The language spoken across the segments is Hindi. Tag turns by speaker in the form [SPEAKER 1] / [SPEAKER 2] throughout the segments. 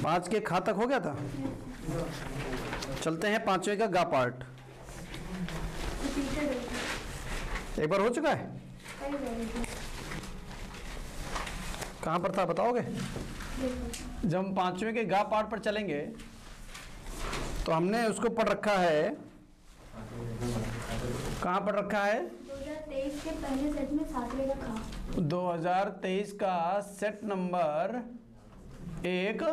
[SPEAKER 1] पाँच के खा तक हो गया था। चलते हैं पांचवें का गा पार्ट। एक बार हो चुका है, कहाँ पर था बताओगे? जब हम पांचवें के गा पार्ट पर चलेंगे तो हमने उसको पढ़ रखा है, कहाँ पढ़ रखा है?
[SPEAKER 2] 2023 के पहले सेट में सातवें का खा।
[SPEAKER 1] 2023 का सेट नंबर एक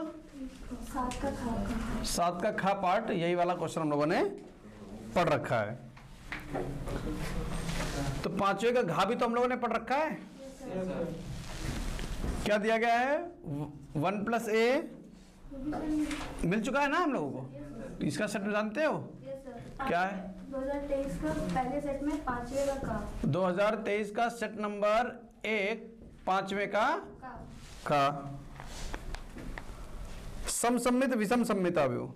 [SPEAKER 1] सात का खा पार्ट, यही वाला क्वेश्चन हम लोगों ने पढ़ रखा है। तो पांचवें का घा भी तो हम लोगों ने पढ़ रखा है। क्या दिया गया है? 1 + a मिल चुका है ना हम लोगों को। इसका सेट जानते हो क्या है?
[SPEAKER 2] 2023 का पहले सेट में पांचवें का खा।
[SPEAKER 1] 2023 का सेट नंबर एक पांचवें का खा। समसम्मित विषम सम्मित अवयव,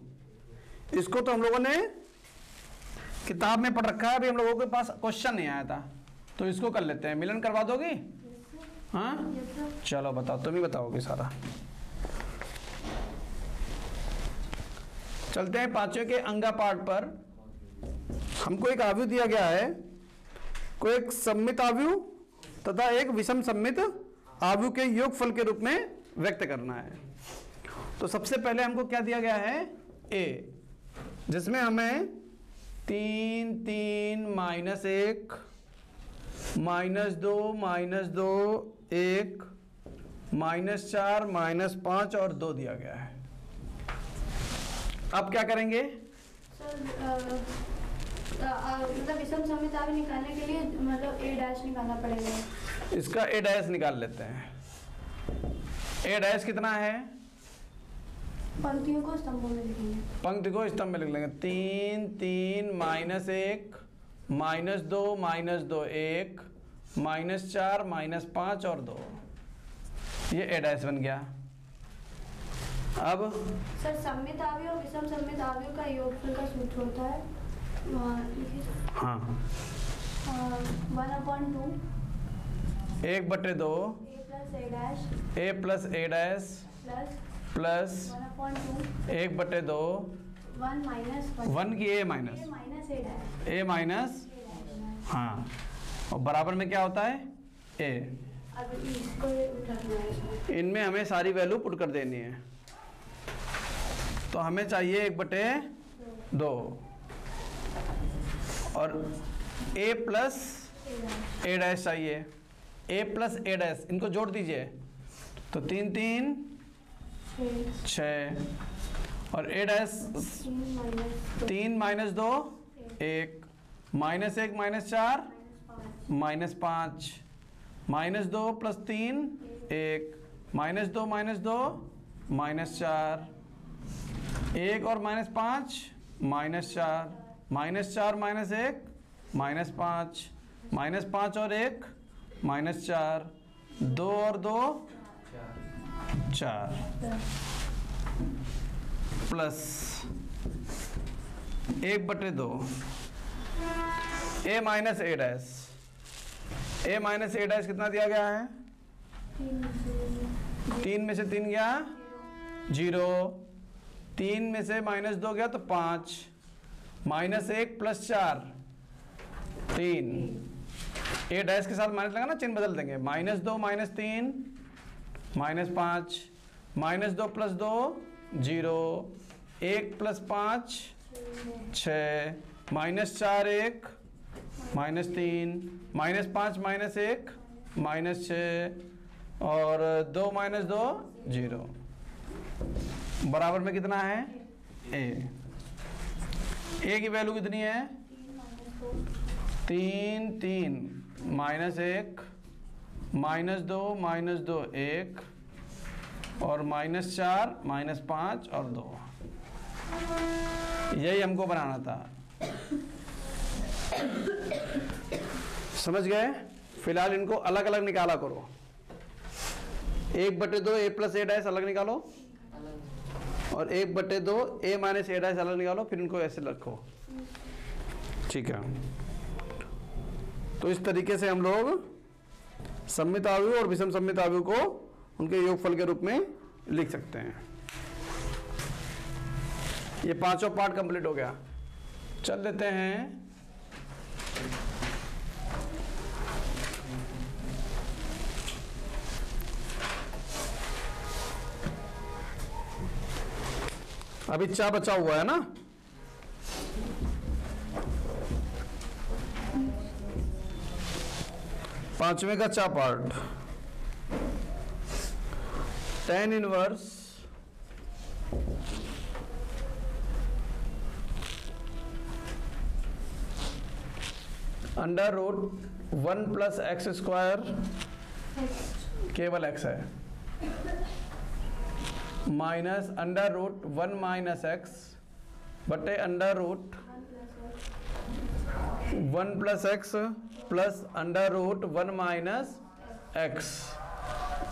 [SPEAKER 1] इसको तो हम लोगों ने किताब में पढ़ रखा है, अभी हम लोगों के पास क्वेश्चन नहीं आया था, तो इसको कर लेते हैं। मिलन करवा दोगी? हाँ चलो बताओ, तुम ही बताओगे सारा। चलते हैं पांचवें के अंगा पार्ट पर। हमको एक आव्यूह दिया गया है, कोई एक सम्मित आव्यूह तथा एक विषम सम्मित आव्यूह के योगफल के रूप में व्यक्त करना है। तो सबसे पहले हमको क्या दिया गया है? a, जिसमें हमें 3 3 -1 -2 -2 1 -4 -5 और 2 दिया गया है। अब क्या करेंगे?
[SPEAKER 2] मतलब विषम सम्मित आव्यूह निकालने के लिए मतलब a' निकालना पड़ेगा।
[SPEAKER 1] इसका a' निकाल लेते हैं। a' कितना है?
[SPEAKER 2] पंक्तियों को स्तंभों में लिखेंगे।
[SPEAKER 1] पंक्ति को स्तंभ में लिख लेंगे। 3 3 -1 -2 -2 1 -4 -5 और 2, ये a' बन गया। अब
[SPEAKER 2] सर सम्मित आव्यूह और विषम सम्मित आव्यूह का योगफल का सूत्र होता है
[SPEAKER 1] हाँ
[SPEAKER 2] 1/2
[SPEAKER 1] 1/2 a + a' प्लस 1/2 1 की a माइनस हाँ, और बराबर में क्या होता है? a।
[SPEAKER 2] अब इसको उठाना है,
[SPEAKER 1] इनमें हमें सारी वैल्यू पुट कर देनी है। तो हमें चाहिए 1/2 और a + a' चाहिए। a + a', इनको जोड़ दीजिए तो 3 3 6 और a' 3 - 2 1 -1 -4 -5 -2 + 3 1 -2 -2 -4 1 और -5 -4 -4 -1 -5 -5 और 1 -4 2 और 2 4 प्लस 1/2 a - a' कितना दिया गया है? 3 में से 3 गया 0, 3 में से -2 गया तो 5, -1 + 4 3, a' के साथ माइनस लगा ना, चिन्ह बदल देंगे। -2 -3 -5 -2 + 2 0, 1 + 5 6 -4 1 -3 -5 -1 -6 और 2 -2 0, बराबर में कितना है? a की वैल्यू कितनी है? 3 3 -1 -2 -2 1 और -4 -5 और 2, यही हमको बनाना था। समझ गए? फिलहाल इनको अलग अलग निकाला करो। 1/2 a + a' अलग निकालो और 1/2 a - a' अलग निकालो, फिर इनको ऐसे रखो। ठीक है, तो इस तरीके से हम लोग सममित आव्यूह और विषम सममित आव्यूह को उनके योगफल के रूप में लिख सकते हैं। ये पांचों पार्ट कंप्लीट हो गया। चल लेते हैं अभी चा बचा हुआ है ना, पांचवें का चा part, tan inverse under root 1 plus x square, केवल x है, minus under root 1 minus x बटे under root 1 plus x plus under root 1 minus x.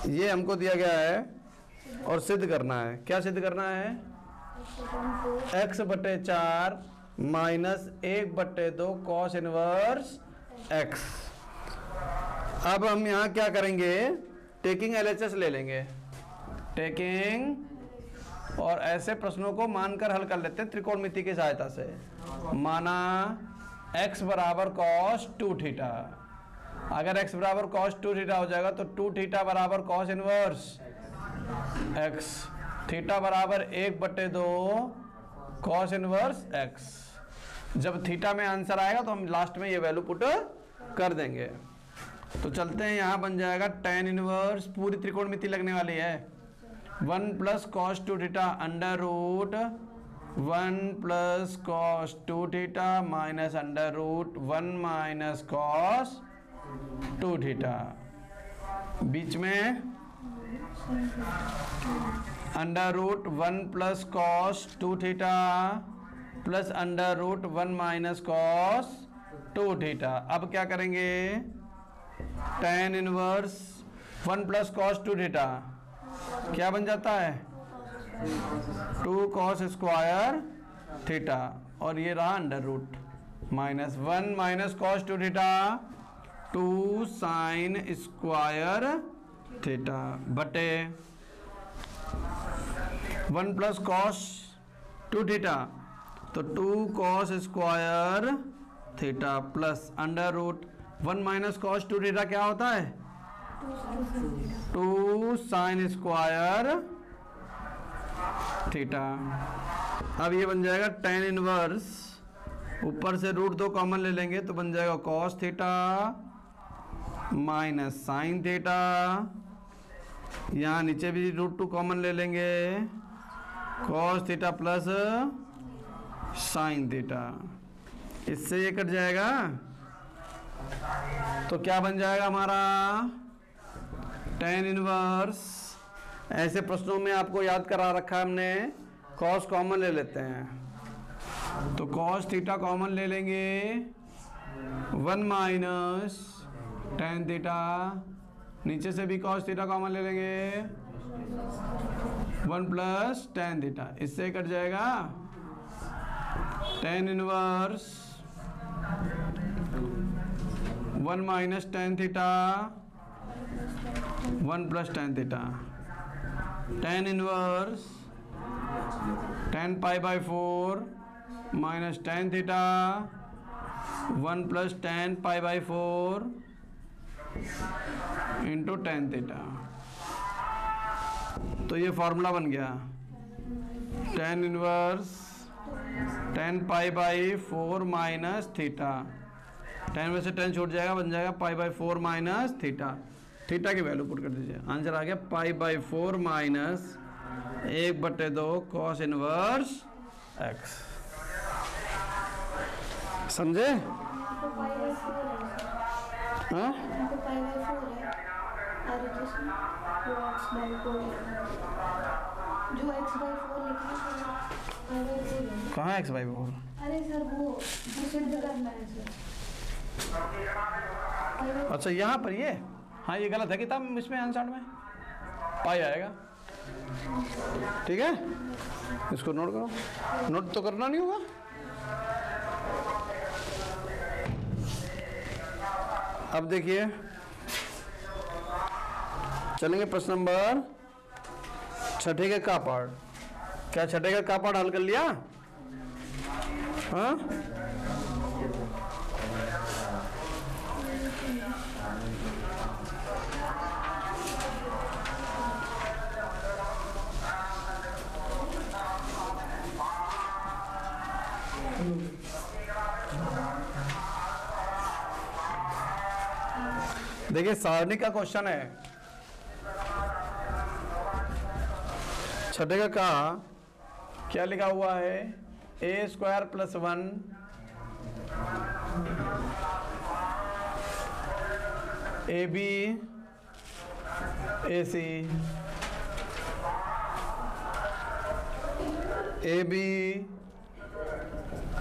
[SPEAKER 1] ये हमको दिया गया है और सिद्ध करना है। क्या सिद्ध करना है? x बटे 4 माइनस 1 बटे 2 कॉस इनवर्स x। अब हम यहाँ क्या करेंगे, टेकिंग LHS ले लेंगे, टेकिंग, और ऐसे प्रश्नों को मानकर हल कर लेते हैं त्रिकोणमिति की सहायता से। माना x बराबर कॉस 2 थीटा, अगर x बराबर कॉस 2 थीटा हो जाएगा तो 2 थीटा बराबर कॉस इनवर्स x, थीटा बराबर 1 बटे 2 कॉस इनवर्स x। जब थीटा में आंसर आएगा तो हम लास्ट में ये वैल्यू पुट कर देंगे। तो चलते हैं, यहाँ बन जाएगा tan इनवर्स, पूरी त्रिकोणमिति लगने वाली है, 1 plus cos 2 theta under root 1 plus cos 2 theta minus under root 1 minus cos 2 theta, बीच में under root 1 plus cos 2 theta plus under root 1 minus cos 2 theta. अब क्या करेंगे, tan inverse 1 plus cos 2 theta क्या बन जाता है, 2 कॉस स्क्वायर थीटा, और ये रहा under root minus 1 minus cos 2 theta 2 sine square theta बटे 1 प्लस कॉस 2 थीटा तो 2 cos square theta plus under root 1 minus cos 2 theta क्या होता है, 2 साइन स्क्वायर थीटा। अब ये बन जाएगा tan इनवर्स, ऊपर से रूट 2 कॉमन ले लेंगे तो बन जाएगा cos theta minus sine theta, यहाँ नीचे भी रूट 2 कॉमन ले लेंगे, cos theta plus sine theta, इससे ये कट जाएगा तो क्या बन जाएगा हमारा tan इनवर्स। ऐसे प्रश्नों में आपको याद करा रखा है हमने, कॉस कॉमन ले लेते हैं तो कॉस थीटा कॉमन ले लेंगे, 1 माइनस tan थीटा, नीचे से भी कॉस थीटा कॉमन ले लेंगे, 1 प्लस tan थीटा, इससे कट जाएगा tan inverse 1 minus tan theta 1 plus tan theta, tan inverse tan pi by 4 minus tan theta 1 plus tan pi by 4 into tan theta. तो ये फॉर्मूला बन गया, tan inverse tan pi by 4 minus theta, tan में से tan छूट जाएगा, बन जाएगा pi by 4 minus theta. Theta की वैल्यू पुट कर दीजिए, आंसर आ गया पाई बाई 4 माइनस 1 बटे 2 कॉस इनवर्स x। समझे? हाँ? कहाँ x बाई 4?
[SPEAKER 2] अरे सर वो सिद्ध करना है सर।
[SPEAKER 1] अच्छा यहाँ पर ये, हाँ ये गलत है किताब इसमें आंसर में पाई आएगा, ठीक है, इसको नोट करो, नोट तो करना नहीं होगा। अब देखिए, चलेंगे प्रश्न नंबर छठे के का पार्ट। क्या छठे का पार्ट हल कर लिया? हाँ, देखिए सारणी का क्वेश्चन है। छठे का क्या लिखा हुआ है? A square plus 1 a b a c a b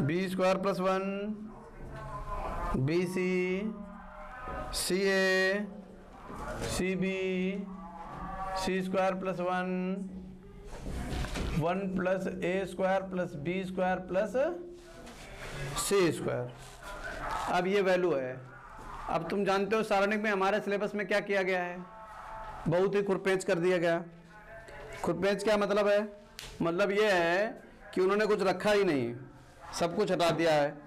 [SPEAKER 1] b square plus 1 b c c a c b c square plus 1 plus a square plus b square plus c square. अब ये वैल्यू है। अब तुम जानते हो सारणिक में हमारे सिलेबस में क्या किया गया है? बहुत ही खुरपेच कर दिया गया। खुरपेच क्या मतलब है? मतलब ये है कि उन्होंने कुछ रखा ही नहीं, सब कुछ हटा दिया है।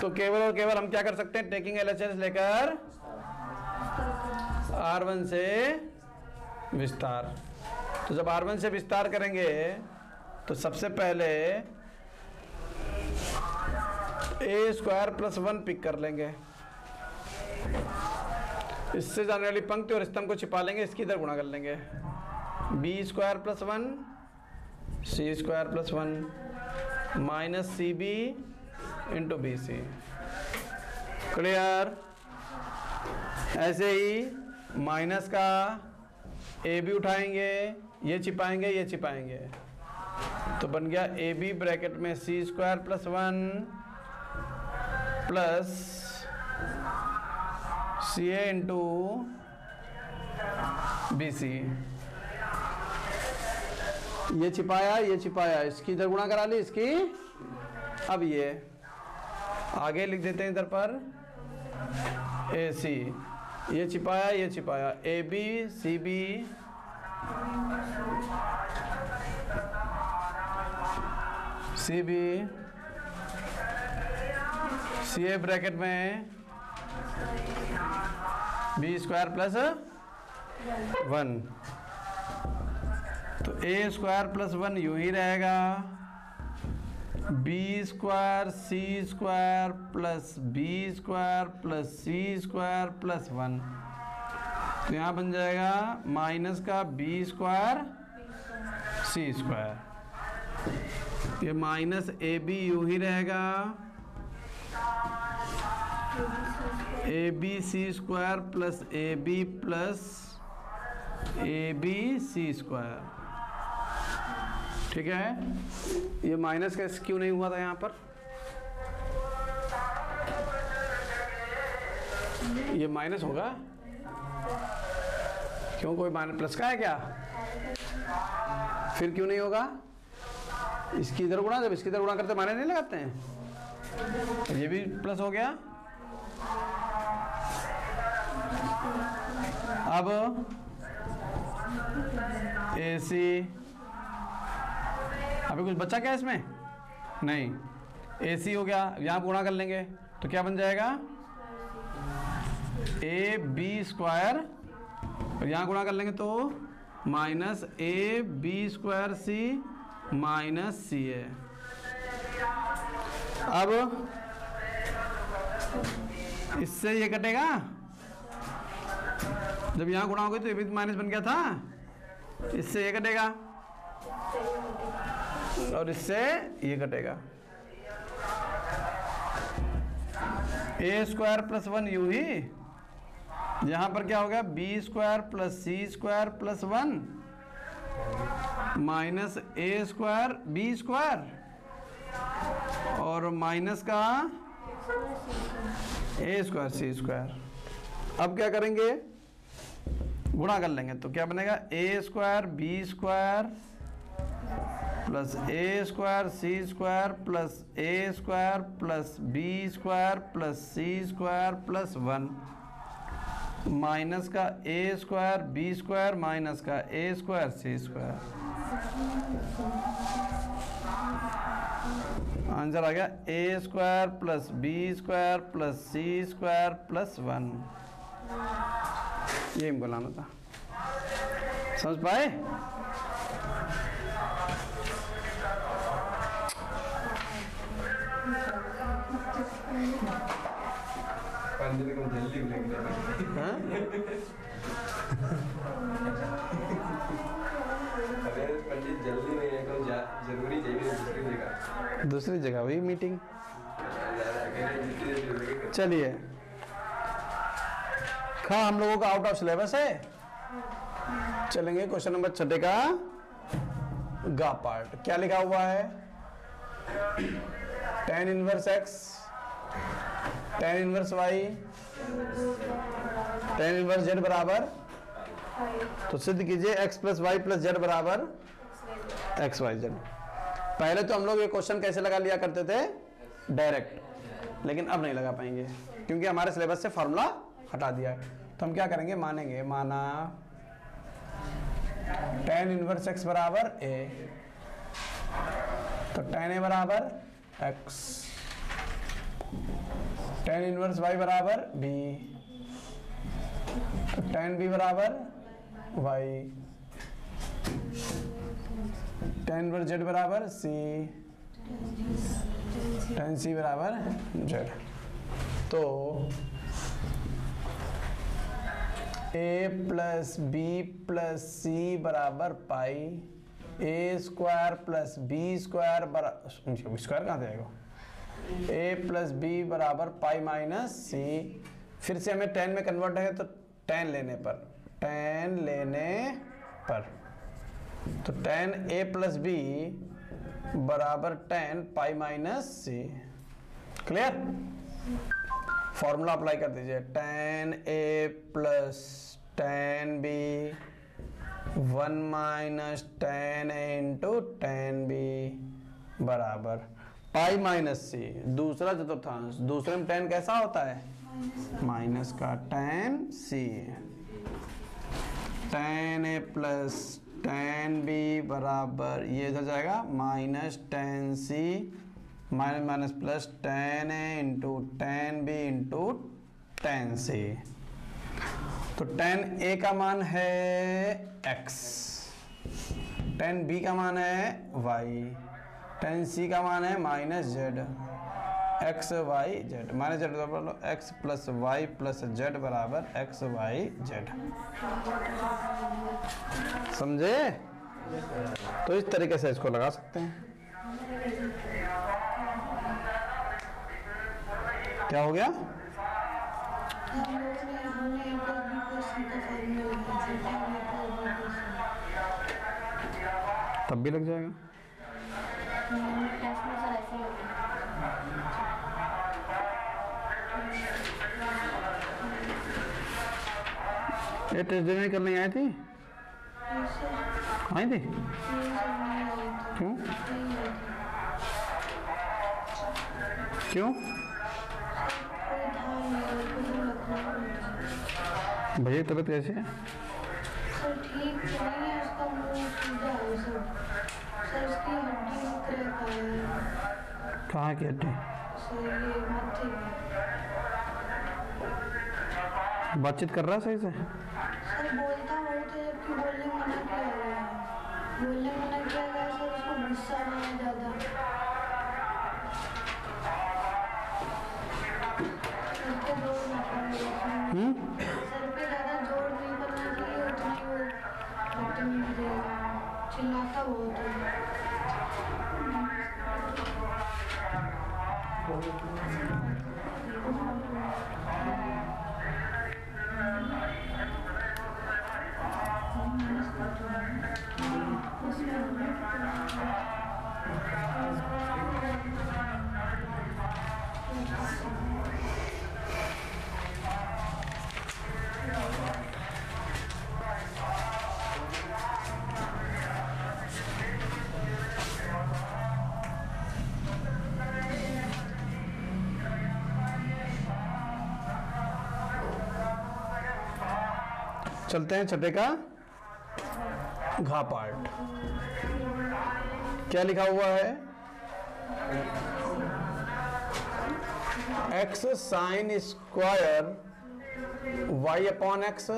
[SPEAKER 1] तो केवल और केवल हम क्या कर सकते हैं? टेकिंग एलएचएस लेकर R1 से विस्तार। तो जब R1 से विस्तार करेंगे तो सबसे पहले ए स्क्वायर प्लस 1 पिक कर लेंगे, इससे जाने वाली पंक्ति और स्तंभ को छिपा लेंगे, इसकी इधर गुणा कर लेंगे। B square plus 1 c square plus 1 minus c b into b c. Clear? ऐसे ही माइनस का ए बी उठाएंगे, ये छिपाएंगे, ये छिपाएंगे, तो बन गया ए बी ब्रैकेट में सी स्क्वायर प्लस 1 प्लस सी ए इंटू बी सी। ये छिपाया, ये छिपाया, इसकी इधर गुणा करा ली, इसकी। अब ये आगे लिख देते हैं इधर पर ए सी, ये छिपाया, ये छिपाया, a b c b c b c a bracket में बी स्क्वायर प्लस 1। तो ए स्क्वायर प्लस 1 यूं ही रहेगा, b square c square plus b square plus c square plus 1। तो यहाँ बन जाएगा माइनस का बी स्क्वायर सी स्क्वायर। ये माइनस ए बी यूं ही रहेगा, a b c square plus a b plus a b c square. ठीक है? ये माइनस का क्यों नहीं हुआ था यहाँ पर? ये माइनस होगा क्यों? कोई माइनस प्लस का है क्या? फिर क्यों नहीं होगा? इसकी इधर गुणा, जब इसकी इधर गुणा करते माइनस नहीं लगाते हैं। ये भी प्लस हो गया। अब ए सी, अभी कुछ बचा क्या इसमें? नहीं, ए सी हो गया। यहाँ गुणा कर लेंगे तो क्या बन जाएगा? ए बी स्क्वायर, और यहाँ गुणा कर लेंगे तो minus a b square c minus c a. अब इससे ये कटेगा, जब यहाँ गुणा हो गई तो ये भी माइनस बन गया था, इससे ये कटेगा और इससे ये कटेगा। ए स्क्वायर प्लस 1 यू ही, यहां पर क्या हो गया? B square plus c square plus 1 minus ए स्क्वायर बी स्क्वायर और माइनस का ए स्क्वायर सी स्क्वायर। अब क्या करेंगे? गुणा कर लेंगे तो क्या बनेगा? A square b square plus a square c square plus a square plus b square plus c square plus 1 minus का a square b square minus का a square c square. Answer आ गया a square plus b square plus c square plus 1। ये हमको लाना था, समझ पाए? हाँ?
[SPEAKER 3] पंडित जल्दी नहीं है, जरूरी चाहिए
[SPEAKER 1] दूसरी जगह हुई मीटिंग। चलिए, हाँ हम लोगों का आउट ऑफ सिलेबस है। चलेंगे क्वेश्चन नंबर 6 का गा पार्ट। क्या लिखा हुआ है? tan inverse x, tan inverse y, tan inverse z बराबर, तो सिद्ध कीजिए x plus y plus z बराबर एक्स वाई जेड। पहले तो हम लोग ये क्वेश्चन कैसे लगा लिया करते थे? डायरेक्ट, लेकिन अब नहीं लगा पाएंगे क्योंकि हमारे सिलेबस से फॉर्मूला हटा दिया है। तो हम क्या करेंगे? मानेंगे, माना tan इनवर्स x बराबर a, तो tan a बराबर x, tan इनवर्स y बराबर b, तो tan b बराबर y, tan इनवर्स z बराबर c, tan c बराबर z। तो a प्लस बी प्लस सी बराबर पाई, ए स्क्वायर प्लस बी स्क्वायर बराबर, स्क्वायर कहाँ से आएगा? a प्लस बी बराबर पाई माइनस सी। फिर से हमें tan में कन्वर्ट है तो tan लेने पर, तो tan a प्लस बी बराबर tan पाई माइनस सी। क्लियर? फॉर्मूला अप्लाई कर दीजिए, tan a plus tan b 1 minus tan a into tan b बराबर पाई माइनस सी। दूसरा चतुर्थांश, दूसरे में tan कैसा होता है? माइनस का tan c, tan a plus tan b बराबर, ये इधर जाएगा minus tan c minus minus plus tan a into tan b into tan c। तो tan a का मान है x, tan b का मान है y, tan c का मान है minus z, x y z minus z बराबर x plus y plus z बराबर x y z। समझे? तो इस तरीके से इसको लगा सकते हैं। क्या हो गया? तब भी लग जाएगा। ये टेस्ट देने करने आई थी? आई थी? क्यों? क्यों? भैया तबीयत कैसी है?
[SPEAKER 2] सर ठीक नहीं है, उसका मुंह सूजा है सर इसकी हड्डी क्रैक है।
[SPEAKER 1] कहाँ की हड्डी?
[SPEAKER 2] सर ये माथे में।
[SPEAKER 1] बातचीत कर रहा है सही से?
[SPEAKER 2] सर बोलता बहुत है जबकि बोलने मना किया गया है, बोलने मना किया गया सर, उसको गुस्सा नहीं है ज़्यादा। सर पे ज़्यादा जोर नहीं करना चाहिए, उतना ही वो बदतमीज रहेगा, चिल्लाता बहुत है।
[SPEAKER 1] चलते हैं छठे का घा पार्ट। क्या लिखा हुआ है? X sine square y upon x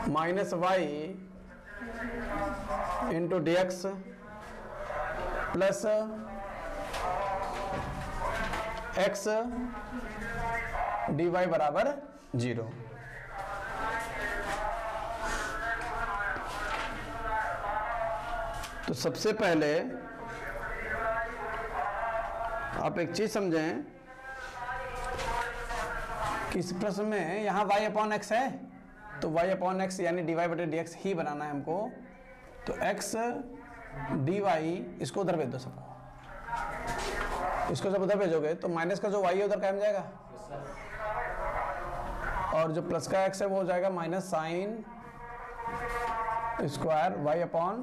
[SPEAKER 1] minus y into d x plus x d y बराबर 0। तो सबसे पहले आप एक चीज समझें कि इस प्रश्न में यहाँ y अपॉन एक्स है, तो y अपॉन एक्स यानी डी वाई बटे डी एक्स ही बनाना है हमको। तो x डी वाई इसको उधर भेज दो सबको, इसको जब उधर भेजोगे तो माइनस का जो y है उधर कायम जाएगा, और जो प्लस का x है वो हो जाएगा minus sine square y upon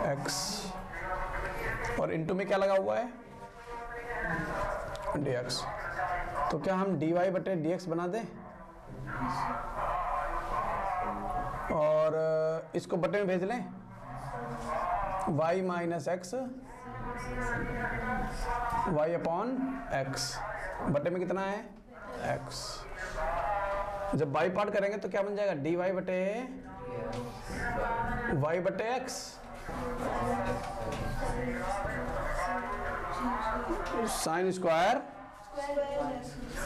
[SPEAKER 1] x, और इनटू में क्या लगा हुआ है? dx। तो क्या हम dy बटे dx बना दें और इसको बटे में भेज लें? y minus x y upon x, बटे में कितना है? x। जब बाई पार्ट करेंगे तो क्या बन जाएगा? dy बटे y बटे x sine square,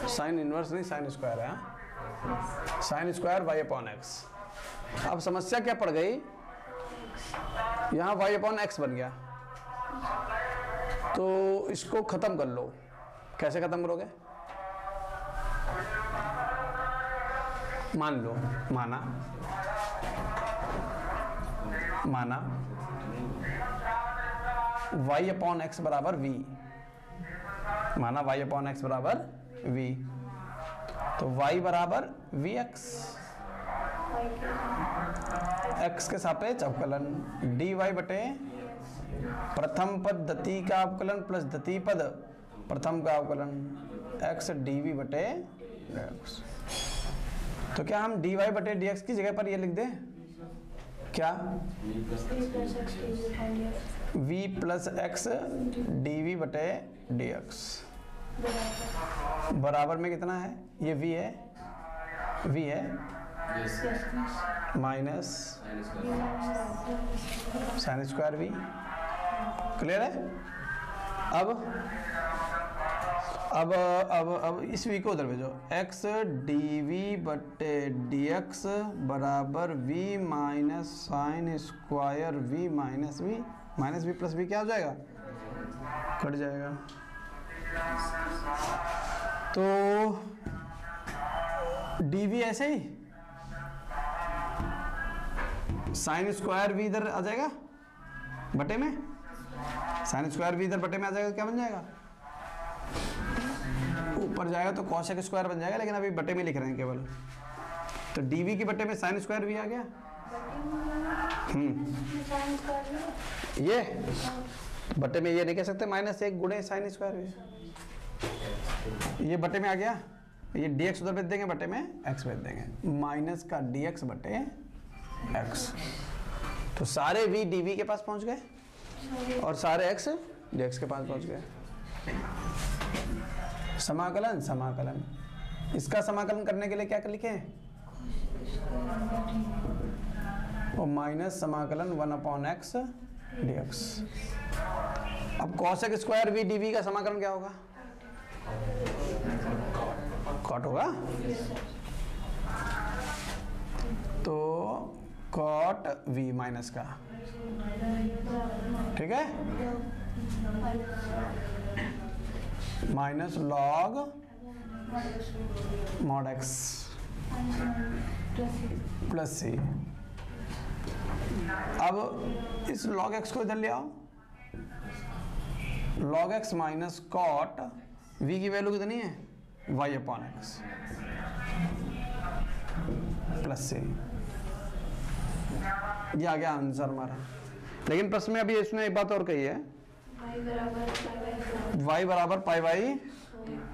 [SPEAKER 1] sine inverse नहीं, साइन स्क्वायर है, sine square y upon x. अब समस्या क्या पड़ गई? यहाँ y अपॉन एक्स बन गया, तो इसको खत्म कर लो। कैसे खत्म करोगे? मान लो, माना y अपॉन एक्स बराबर v, माना y अपॉन एक्स बराबर v, तो y बराबर vx, x के सापेक्ष अवकलन dy बटे प्रथम पद द्वितीय का अवकलन प्लस द्वितीय पद प्रथम का अवकलन x dv बटे dx। तो क्या हम dy बटे dx की जगह पर ये लिख दें? क्या? v प्लस एक्स dv बटे dx बराबर में कितना है? ये v है minus sine square v। Clear है? अब इस v को उधर भेजो। x dv बटे dx बराबर v minus sine square v minus v plus v क्या हो जाएगा? कट जाएगा। तो dv ऐसे ही साइन स्क्वायर v इधर आ जाएगा बटे में, साइन स्क्वायर v इधर बटे में आ जाएगा, क्या बन जाएगा? ऊपर जाएगा तो कॉसेक स्क्वायर बन जाएगा, लेकिन अभी बटे में लिख रहे हैं केवल। तो dv की बटे में साइन स्क्वायर v आ गया। ये बटे में ये नहीं कह सकते माइनस 1 गुणे साइन स्क्वायर v, ये बटे में आ गया। ये dx उधर भेज देंगे, बटे में x भेज देंगे, माइनस का dx बटे x। तो सारे v dv के पास पहुंच गए और सारे x dx के पास पहुंच गए। समाकलन, इसका समाकलन करने के लिए क्या लिखे? और माइनस समाकलन 1 अपॉन एक्स dx। अब कॉसेक स्क्वायर v dv का समाकलन क्या होगा? कॉट होगा। तो कॉट v माइनस का, ठीक है, minus log mod x plus c. अब इस लॉग एक्स को इधर ले आओ, log x minus cot v की वैल्यू कितनी है? y upon x plus c. ये आ गया आंसर हमारा। लेकिन प्रश्न में अभी इसने एक बात और कही है, y बराबर पाई वाई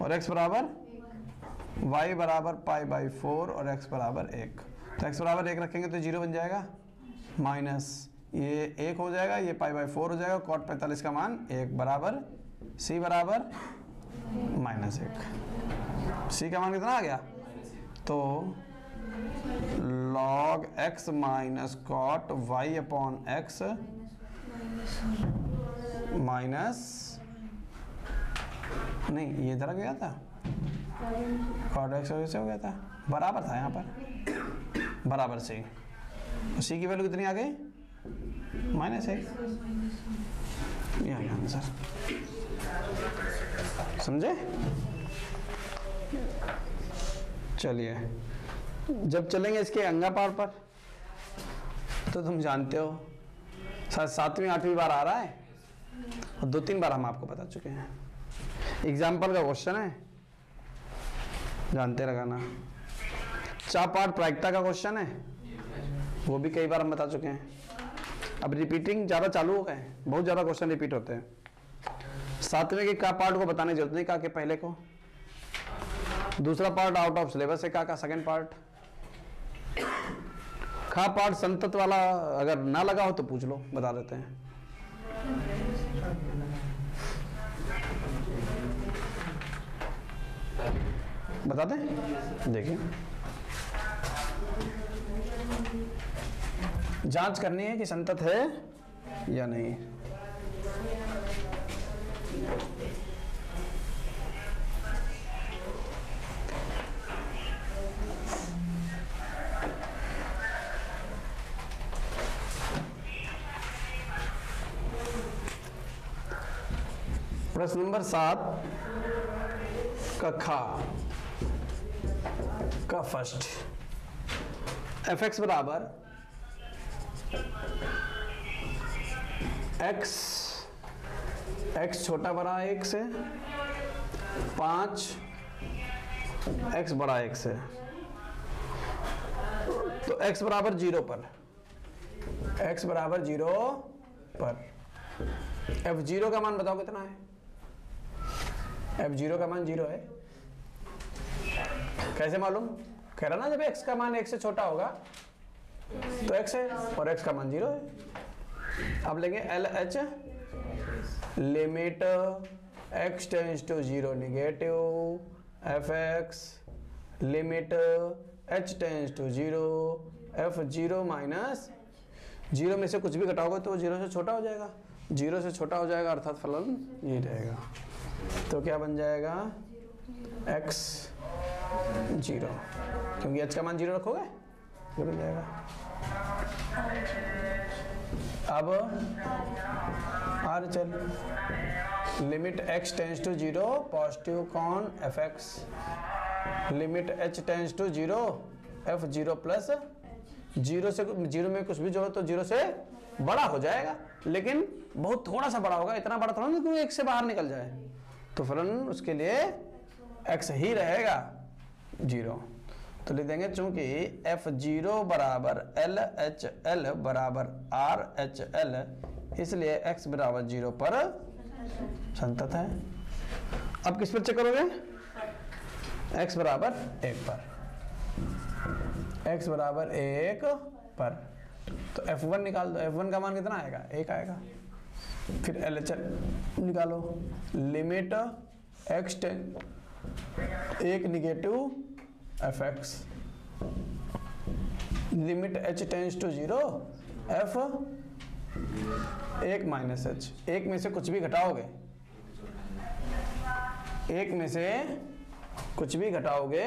[SPEAKER 1] और x बराबर y बराबर पाई बाई 4 और x बराबर 1। तो x बराबर 1 रखेंगे तो 0 बन जाएगा, माइनस ये 1 हो जाएगा, ये पाई बाई 4 हो जाएगा, cot 45 का मान 1 बराबर c बराबर -1। c का मान कितना आ गया? तो log x minus cot y upon x minus, नहीं ये इधर आ गया था, cot x वजह से हो गया था, बराबर था यहाँ पर, बराबर c। c की वैल्यू कितनी आ गई? -1। ये आंसर, समझे? चलिए, जब चलेंगे इसके अंगापार पर तो तुम जानते हो शायद 7वीं 8वीं बार आ रहा है और 2-3 बार हम आपको बता चुके हैं। एग्जाम्पल का क्वेश्चन है, जानते लगाना। चापार्ट प्रायिकता का क्वेश्चन है, वो भी कई बार हम बता चुके हैं। अब रिपीटिंग ज़्यादा चालू हो गए हैं, बहुत ज़्यादा क्वेश्चन रिपीट होते हैं। 7वें के का पार्ट को बताने की जरूरत नहीं, का के पहले को। दूसरा पार्ट आउट ऑफ सिलेबस है, का सेकंड पार्ट। खा पार्ट संतत वाला अगर ना लगा हो तो पूछ लो, बता देते हैं। बता दें, देखिए जांच करनी है कि संतत है या नहीं। प्रश्न नंबर 7 का खा का फर्स्ट, fx बराबर x छोटा बड़ा 1 से 5 x बड़ा 1 से, तो x बराबर 0 पर, x बराबर 0 पर f0 का मान बताओ कितना है? f0 का मान 0 है। कैसे मालूम? कह रहा ना जब x का मान 1 से छोटा होगा तो x है और x का मान 0 है। अब लेंगे LH, limit x tends to 0 negative, fx limit h tends to 0, f0 माइनस 0 में से कुछ भी घटाओगे तो 0 से छोटा हो जाएगा, 0 से छोटा हो जाएगा अर्थात फलन ये रहेगा। तो क्या बन जाएगा? x 0, क्योंकि h का मान 0 रखोगे ये बन जाएगा। अब चल limit x tends to 0 positive कॉन fx, limit h tends to 0 f0 plus 0 से 0 में कुछ भी जोड़ो तो 0 से बड़ा हो जाएगा, लेकिन बहुत थोड़ा सा बड़ा होगा, इतना बड़ा थोड़ा ना कि 1 से बाहर निकल जाए, तो फलन उसके लिए x ही रहेगा 0। तो लिख देंगे चूंकि f0 बराबर LHL बराबर RHL, इसलिए x बराबर 0 पर संतत है। अब किस पर चेक करोगे? x बराबर 1 पर, x बराबर 1 पर। तो f1 निकाल दो, f1 का मान कितना आएगा? 1 आएगा। फिर LHL निकालो, limit x tends 1 negative fx, limit h tends to 0 f 1 minus h, 1 में से कुछ भी घटाओगे, 1 में से कुछ भी घटाओगे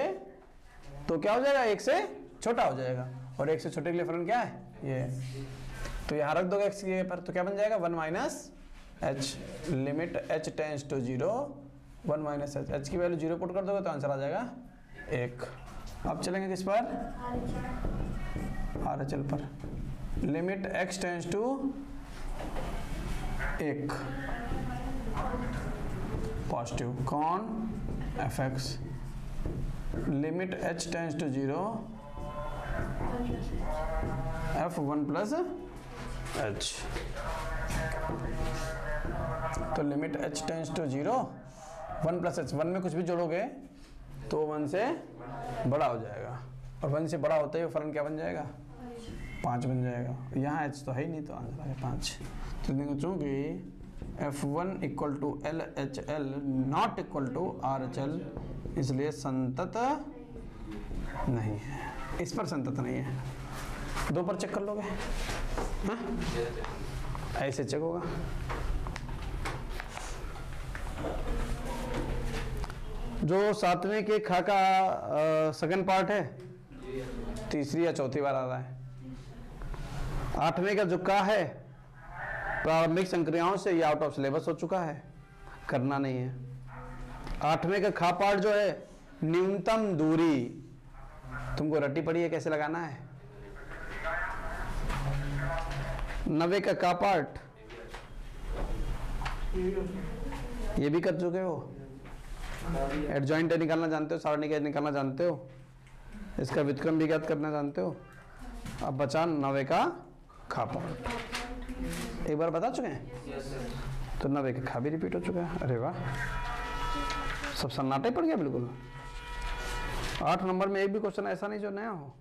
[SPEAKER 1] तो क्या हो जाएगा? 1 से छोटा हो जाएगा, और 1 से छोटे के लिए फलन क्या है? ये। तो यहाँ रख दोगे x के पर, तो क्या बन जाएगा? 1 minus h, limit h tends to 0 1 minus h, h की वैल्यू 0 पुट कर दोगे तो आंसर आ जाएगा 1। अब चलेंगे किस पर? RHL पर, limit x tends to 1 positive कॉन fx, limit h tends to 0 f1 plus h, तो limit h tends to 0 1 plus h, 1 में कुछ भी जोड़ोगे तो 1 से बड़ा हो जाएगा, और 1 से बड़ा होते ही फलन क्या बन जाएगा? 5 बन जाएगा। यहाँ h तो है ही नहीं, तो आंसर है 5। तो देखो चूँकि F1 equal to LHL not equal to RHL, इसलिए संतत नहीं है, इस पर संतत नहीं है। 2 पर चेक कर लोगे? हाँ? ऐसे चेक होगा। जो 7वें के खा का सेकंड पार्ट है, तीसरी या चौथी बार आ रहा है। 8वें का जो का है प्रारंभिक संक्रियाओं से, ये आउट ऑफ सिलेबस हो चुका है, करना नहीं है। 8वें का खा पार्ट जो है न्यूनतम दूरी, तुमको रट्टी पड़ी है कैसे लगाना है। 9वें का का पार्ट ये भी कर चुके हो। एडजॉइंट निकालना जानते हो, सारणी का निकालना जानते हो, इसका व्युत्क्रम भी ज्ञात करना जानते हो। अब बचा 9वें का खा पार्ट, एक बार बता चुके हैं, तो 9वें का खा भी रिपीट हो चुका है। अरे वाह, सब सन्नाटा ही पड़ गया बिल्कुल। 8 नंबर में एक भी क्वेश्चन ऐसा नहीं जो नया हो।